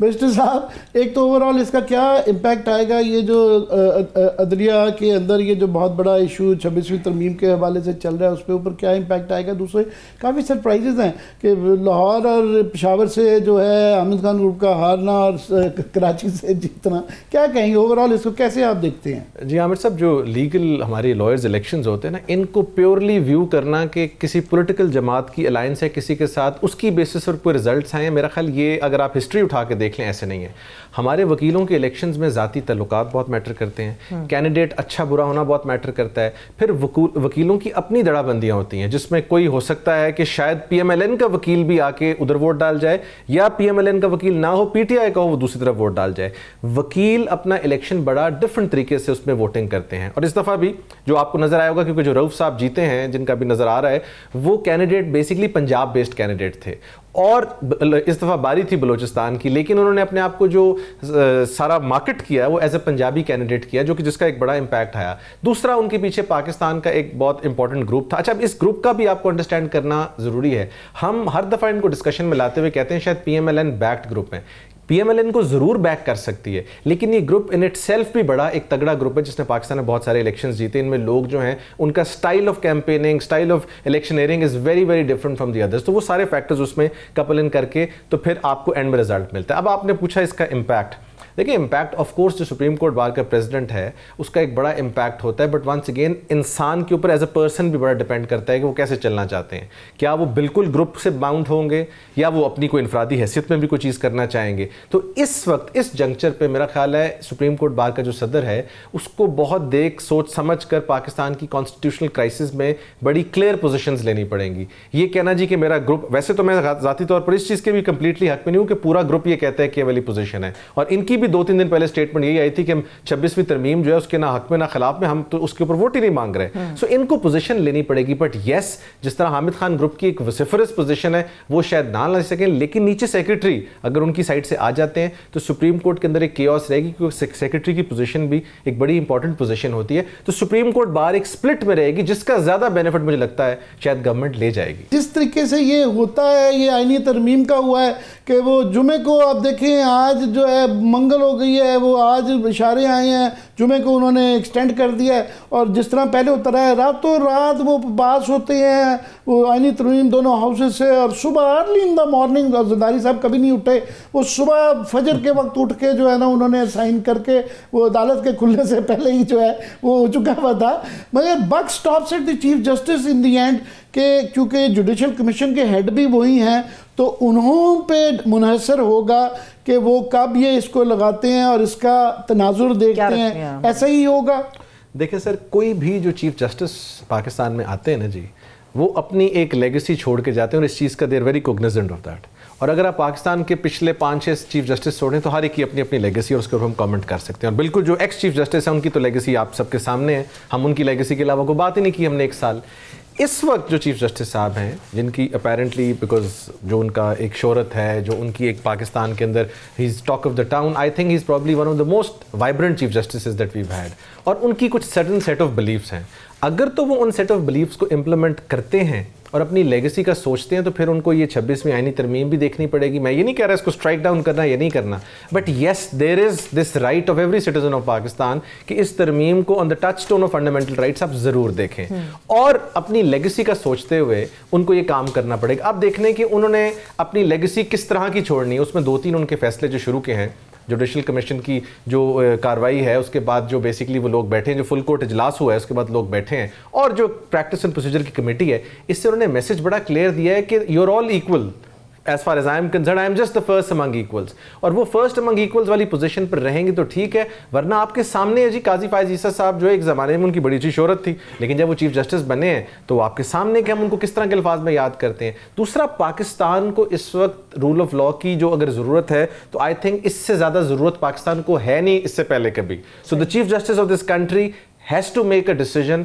بیشتر صاحب ایک تو اوورال اس کا کیا امپیکٹ آئے گا, یہ جو عدلیہ کے اندر یہ جو بہت بڑا ایشو 26ویں ترمیم کے حوالے سے چل رہا ہے اس پہ اوپر کیا امپیکٹ آئے گا؟ دوسرے کافی سرپرائزز ہیں کہ لاہور اور پشاور سے جو ہے حامد خان گروپ کا ہارنا اور کراچی سے جیتنا, کیا کہیں گے اوورال اس کو کیسے آپ دیکھتے ہیں؟ جی عامر صاحب, جو لیگل ہماری لائرز الیکشنز ہوتے ہیں نا, ان کو پیورلی ویو کرنا کہ کسی پولیٹیکل جماعت کی الائنس ہے کسی کے ساتھ, اس کی بیسس پر کوئی رزلٹس آئے ہیں, میرا خیال یہ اگر آپ ہسٹری اٹھا کے دیکھ لیں ایسے نہیں ہے. ہمارے وکیلوں کے الیکشنز میں ذاتی تعلقات بہت میٹر کرتے ہیں, کینڈیڈیٹ اچھا برا ہونا بہت میٹر کرتا ہے, پھر وکیلوں کی اپنی دڑا بندیاں ہوتی ہیں جس میں کوئی ہو سکتا ہے کہ شاید پی ایم ایل این کا وکیل بھی آ کے ادھر ووٹ ڈال جائے, یا پی ایم ایل این کا وکیل نہ ہو, پی ٹی آئی کا ہو, وہ دوسری طرف ووٹ ڈال جائے. وکیل اپنا الیکشن بڑا ڈفرنٹ طریقے سے اس میں ووٹنگ کرتے ہیں, اور اس دفعہ بھی جو آپ کو نظر آئے ہوگا, کیونکہ جو رؤف صاحب جیتے ہیں جن کا بھی نظر آ رہا ہے, وہ candidate basically Punjab based candidate تھے, اور اس دفعہ باری تھی بلوچستان کی, لیکن انہوں نے اپنے آپ کو جو سارا مارکیٹ کیا وہ ایز اے پنجابی کینڈیڈیٹ کیا, جو کہ جس کا ایک بڑا امپیکٹ آیا. دوسرا ان کے پیچھے پاکستان کا ایک بہت امپورٹنٹ گروپ تھا. اچھا, اب اس گروپ کا بھی آپ کو انڈرسٹینڈ کرنا ضروری ہے. ہم ہر دفعہ ان کو ڈسکشن میں لاتے ہوئے کہتے ہیں شاید P M L N backed group ہیں. پی ایم ایل این کو ضرور بیک کر سکتی ہے, لیکن یہ گروپ ان اٹ سیلف بھی بڑا ایک تگڑا گروپ ہے جس نے پاکستان میں بہت سارے الیکشنز جیتے. ان میں لوگ جو ہیں ان کا style of campaigning, style of electioneering is very very different from the others. تو وہ سارے فیکٹرز اس میں کپل ان کر کے تو پھر آپ کو اینڈ میں رزلٹ ملتا ہے. اب آپ نے پوچھا اس کا امپیکٹ, دیکھیں امپیکٹ آف کورس جو سپریم کورٹ بار کا پریزیڈنٹ ہے اس کا ایک بڑا امپیکٹ ہوتا ہے, بٹ ونس اگین انسان کے اوپر ایز اے پرسن بھی بڑا ڈیپینڈ کرتا ہے کہ وہ کیسے چلنا چاہتے ہیں. کیا وہ بالکل گروپ سے باؤنڈ ہوں گے, یا وہ اپنی کوئی انفرادی حیثیت میں بھی کوئی چیز کرنا چاہیں گے. تو اس وقت اس جنکچر پہ میرا خیال ہے سپریم کورٹ بار کا جو صدر ہے اس کو بہت دیکھ سوچ سمجھ کر پاکستان کی کانسٹیٹیوشنل کرائسس میں بڑی کلیئر پوزیشنز لینی پڑیں گی. یہ کہنا جی کہ میرا گروپ, ویسے تو میں ذاتی طور پر اس چیز کے بھی کمپلیٹلی حق میں نہیں ہوں کہ پورا گروپ یہ کہتا ہے کہ یہ والی پوزیشن ہے, اور ان کی بھی 2-3 دن پہلے اسٹیٹمنٹ یہی آئی تھی کہ ہم 26ویں ترمیم جو ہے اس کے نہ حق میں نہ خلاف میں, ہم تو اس کے اوپر ووٹ ہی نہیں مانگ رہے. سو ان کو پوزیشن لینی پڑے گی. بٹ یس, جس طرح حامد خان گروپ کی ایک وسیفرس پوزیشن ہے وہ شاید نہ لے سکیں, لیکن نیچے سیکرٹری اگر ان کی سائڈ سے آ جاتے ہیں تو سپریم کورٹ کے اندر ایک کیوس رہے گی, کیونکہ سیکرٹری کی پوزیشن بھی ایک بڑی انپورٹنٹ پوزیشن ہوتی ہے. تو سپریم کورٹ بار ایک سپلٹ میں رہے گی جس کا زیادہ بینیفٹ مجھے لگتا ہے شاید گورنمنٹ لے جائے گی. جس طریقے سے یہ ہوتا ہے, یہ آئینی ترمیم کا ہوا ہے کہ وہ جمعے کو آپ دیکھیں, آج جو ہے منگل ہو گئی ہے, وہ آج اشارے آئے ہیں, جمعے کو انہوں نے ایکسٹینڈ کر دیا ہے, اور جس طرح پہلے ہوتا رہا ہے راتوں رات وہ پاس ہوتے ہیں وہ آئینی ترمیم دونوں ہاؤسز سے, اور صبح early in the morning Zardari صاحب کبھی نہیں اٹھے, وہ صبح فجر کے وقت اٹھ کے جو ہے نا انہوں نے سائن کر کے وہ عدالت کے کھلنے سے پہلے ہی جو ہے وہ ہو چکا ہوا تھا. مگر buck stops at the chief justice in the end, کہ کیونکہ جوڈیشل کمیشن کے ہیڈ بھی وہی ہیں تو انہوں پہ منحصر ہوگا کہ وہ کب یہ اس کو لگاتے ہیں اور اس کا تناظر دیکھتے ہیں. ایسا ہی ہوگا. دیکھیں سر, کوئی بھی جو چیف جسٹس پاکستان میں آتے ہیں نا جی, وہ اپنی ایک لیگیسی چھوڑ کے جاتے ہیں, اور اس چیز کا they are very cognizant of that. اور اگر آپ پاکستان کے پچھلے 5-6 چیف جسٹس چھوڑیں تو ہر ایک کی اپنی اپنی لیگیسی, اور اس کے اوپر ہم کامنٹ کر سکتے ہیں. اور بالکل جو ایکس چیف جسٹس ہیں ان کی تو لیگیسی آپ سب کے سامنے ہے, ہم ان کی لیگیسی کے علاوہ کوئی بات ہی نہیں کی ہم نے 1 سال. اس وقت جو چیف جسٹس صاحب ہیں جن کی اپیرنٹلی بیکاز جو ان کا ایک شہرت ہے, جو ان کی ایک پاکستان کے اندر ہی is talk of the town, I think he is probably one of the most vibrant chief justices that we've had. اور ان کی کچھ سرٹن سیٹ آف بلیفس ہیں, اگر تو وہ ان سیٹ آف بلیفس کو امپلیمنٹ کرتے ہیں اور اپنی لیگیسی کا سوچتے ہیں تو پھر ان کو یہ 26ویں آئینی ترمیم بھی دیکھنی پڑے گی. میں یہ نہیں کہہ رہا اس کو اسٹرائک ڈاؤن کرنا یا نہیں کرنا, but yes there is this right of every citizen of Pakistan کہ اس ترمیم کو on the touchstone of fundamental rights آپ ضرور دیکھیں, اور اپنی لیگیسی کا سوچتے ہوئے ان کو یہ کام کرنا پڑے گا. اب دیکھنے کہ انہوں نے اپنی لیگیسی کس طرح کی چھوڑنی ہے, اس میں 2-3 ان کے فیصلے جو شروع کے ہیں, جوڈیشل کمیشن کی جو کاروائی ہے, اس کے بعد جو بیسکلی وہ لوگ بیٹھے ہیں, جو فل کورٹ اجلاس ہوا ہے اس کے بعد لوگ بیٹھے ہیں, اور جو پریکٹس اینڈ پروسیجر کی کمیٹی ہے, اس سے انہوں نے میسج بڑا کلیئر دیا ہے کہ you are all equal. As far as I am concerned, I am just the first among equals. اور وہ first among equals والی پوزیشن پر رہیں گے تو ٹھیک ہے, ورنہ آپ کے سامنے ہے جی قاضی فائز عیسیٰ صاحب جو ایک زمانے میں ان کی بڑی اچھی شہرت تھی, لیکن جب وہ چیف جسٹس بنے ہیں تو آپ کے سامنے کہ ہم ان کو کس طرح کے الفاظ میں یاد کرتے ہیں. دوسرا, پاکستان کو اس وقت رول آف لاء کی جو اگر ضرورت ہے تو آئی تھنک اس سے زیادہ ضرورت پاکستان کو ہے نہیں اس سے پہلے کبھی. So the chief justice of this country has to make a decision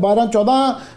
12-14